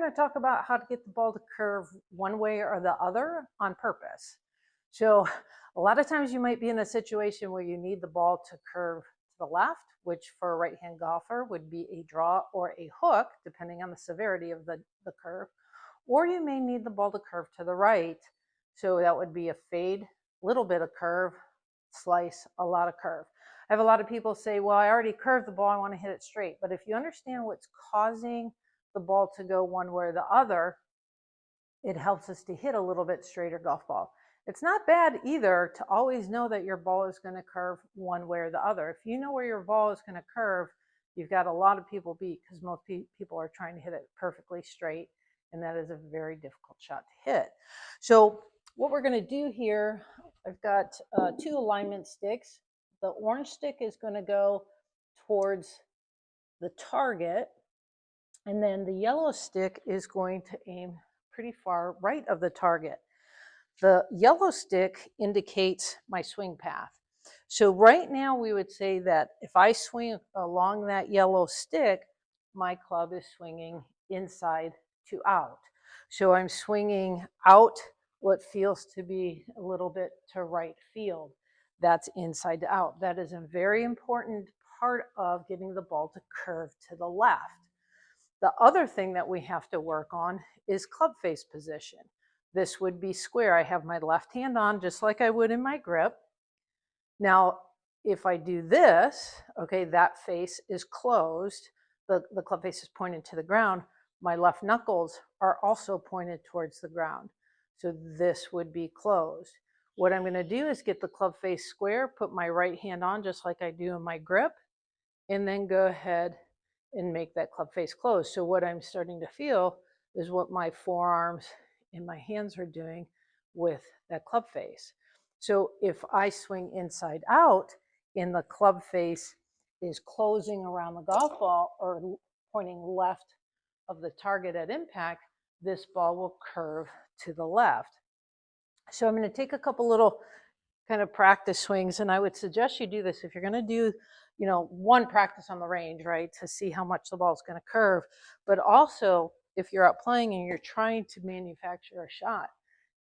going to talk about how to get the ball to curve one way or the other on purpose. So a lot of times you might be in a situation where you need the ball to curve to the left, which for a right-hand golfer would be a draw or a hook, depending on the severity of the curve. Or you may need the ball to curve to the right. So that would be a fade, little bit of curve, slice, a lot of curve. I have a lot of people say, well, I already curved the ball, I want to hit it straight. But if you understand what's causing the ball to go one way or the other, it helps us to hit a little bit straighter golf ball. It's not bad either to always know that your ball is going to curve one way or the other. If you know where your ball is going to curve, you've got a lot of people beat, because most people are trying to hit it perfectly straight, and that is a very difficult shot to hit. So what we're going to do here, I've got 2 alignment sticks. The orange stick is going to go towards the target, and then the yellow stick is going to aim pretty far right of the target. The yellow stick indicates my swing path. So right now we would say that if I swing along that yellow stick, my club is swinging inside to out. So I'm swinging out what feels to be a little bit to right field. That's inside to out. That is a very important part of getting the ball to curve to the left. The other thing that we have to work on is club face position. This would be square. I have my left hand on just like I would in my grip. Now, if I do this, okay, that face is closed. The club face is pointed to the ground. My left knuckles are also pointed towards the ground. So this would be closed. What I'm going to do is get the club face square, put my right hand on just like I do in my grip, and then go ahead and make that club face close. So what I'm starting to feel is what my forearms and my hands are doing with that club face. So if I swing inside out and the club face is closing around the golf ball or pointing left of the target at impact, this ball will curve to the left. So I'm going to take a couple little kind of practice swings, and I would suggest you do this if you're going to do, one practice on the range, right, to see how much the ball is going to curve. But also, if you're out playing and you're trying to manufacture a shot,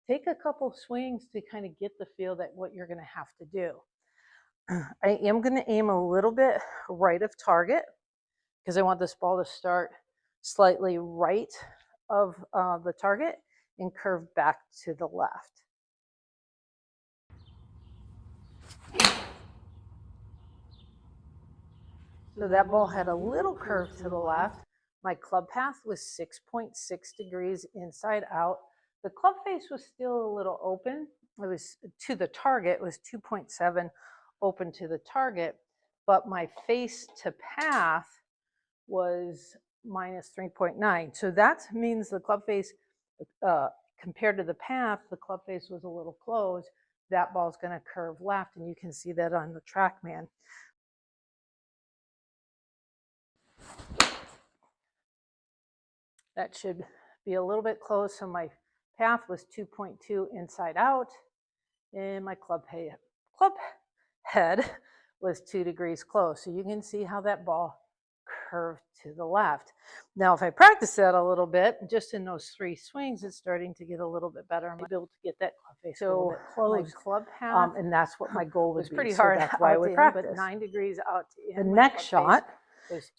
take a couple swings to kind of get the feel that what you're going to have to do. I am going to aim a little bit right of target because I want this ball to start slightly right of the target and curve back to the left. So that ball had a little curve to the left. My club path was 6.6 degrees inside out. The club face was still a little open. It was to the target, it was 2.7 open to the target, but my face to path was minus 3.9. So that means the club face, compared to the path, the club face was a little closed. That ball's going to curve left, and you can see that on the TrackMan. That should be a little bit close. So my path was 2.2 inside out, and my club head was 2 degrees close. So you can see how that ball curved to the left. Now, if I practice that a little bit, just in those 3 swings, it's starting to get a little bit better. I'm able to get that club face a little bit closed. My club path, and that's what my goal would be. Pretty hard. So that's why I would practice. But 9 degrees out to in. The next shot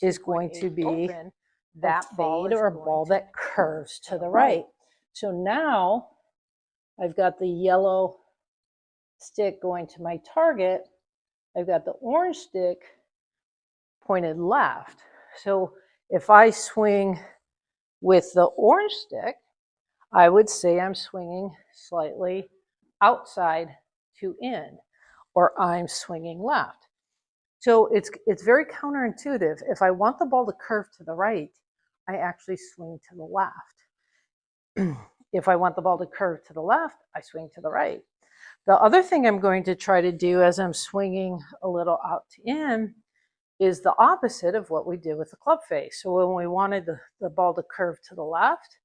is going to be that fade or a ball that curves to the right. So now I've got the yellow stick going to my target. I've got the orange stick pointed left. So if I swing with the orange stick, I would say I'm swinging slightly outside to in, or I'm swinging left. So it's very counterintuitive. If I want the ball to curve to the right, I actually swing to the left. If I want the ball to curve to the left, I swing to the right. The other thing I'm going to try to do as I'm swinging a little out to in is the opposite of what we did with the club face. So when we wanted the ball to curve to the left,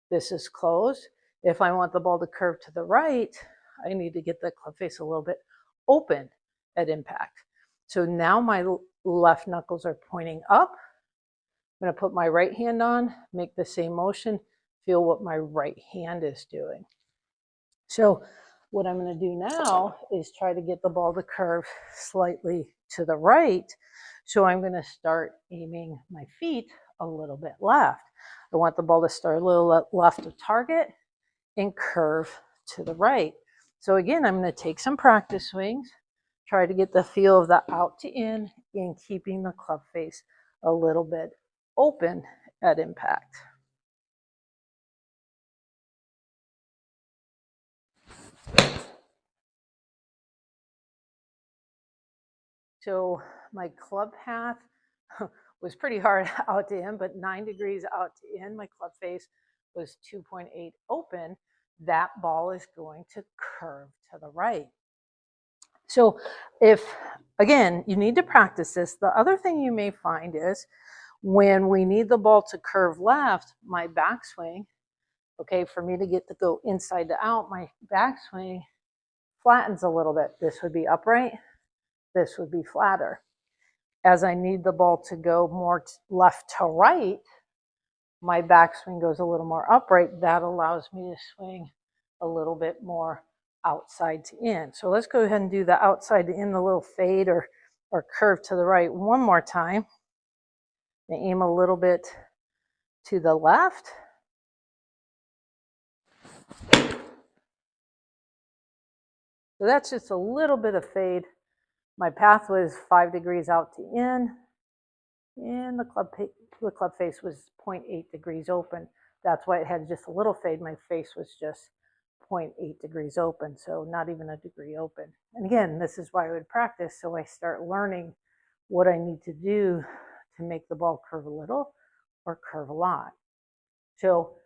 this is closed. If I want the ball to curve to the right, I need to get the club face a little bit open at impact. So now my left knuckles are pointing up. I'm going to put my right hand on, make the same motion, feel what my right hand is doing. So what I'm going to do now is try to get the ball to curve slightly to the right. So I'm going to start aiming my feet a little bit left. I want the ball to start a little left of target and curve to the right. So again, I'm going to take some practice swings, try to get the feel of the out to in and keeping the club face a little bit open at impact. So my club path was pretty hard out to in, but 9 degrees out to in, my club face was 2.8 open. That ball is going to curve to the right. So if, again, you need to practice this. The other thing you may find is when we need the ball to curve left, my backswing, okay, for me to get to go inside to out, my backswing flattens a little bit. This would be upright. This would be flatter. As I need the ball to go more left to right, my backswing goes a little more upright. That allows me to swing a little bit more outside to in. So let's go ahead and do the outside to in, the little fade or curve to the right one more time. And aim a little bit to the left. So that's just a little bit of fade. My path was 5 degrees out to in, and the club face was 0.8 degrees open. That's why it had just a little fade. My face was just 0.8 degrees open, so not even a degree open. And again, this is why I would practice, so I start learning what I need to do to make the ball curve a little or curve a lot. So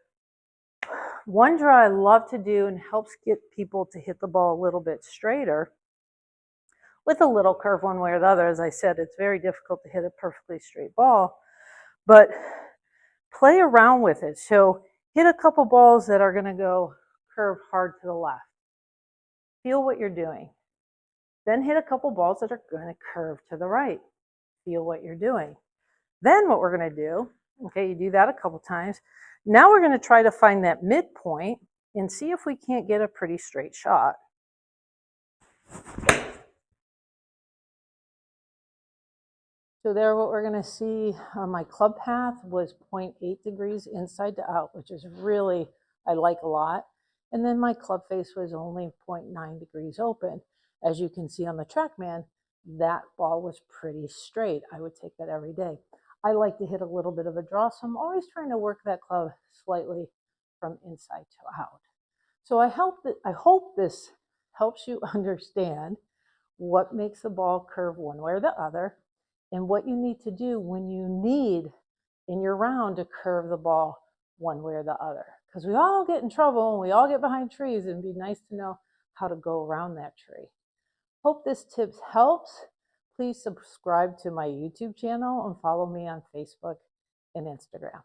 one draw I love to do and helps get people to hit the ball a little bit straighter with a little curve one way or the other. As I said, it's very difficult to hit a perfectly straight ball, but play around with it. So hit a couple balls that are going to go curve hard to the left. Feel what you're doing. Then hit a couple balls that are going to curve to the right. Feel what you're doing. Then what we're going to do, okay, you do that a couple times. Now we're going to try to find that midpoint and see if we can't get a pretty straight shot. So there what we're going to see on my club path was 0.8 degrees inside to out, which is really, I like a lot. And then my club face was only 0.9 degrees open. As you can see on the TrackMan, that ball was pretty straight. I would take that every day. I like to hit a little bit of a draw, so I'm always trying to work that club slightly from inside to out. So I hope this helps you understand what makes the ball curve one way or the other, and what you need to do when you need in your round to curve the ball one way or the other. Because we all get in trouble and we all get behind trees, and it'd be nice to know how to go around that tree. Hope this tip helps. Please subscribe to my YouTube channel and follow me on Facebook and Instagram.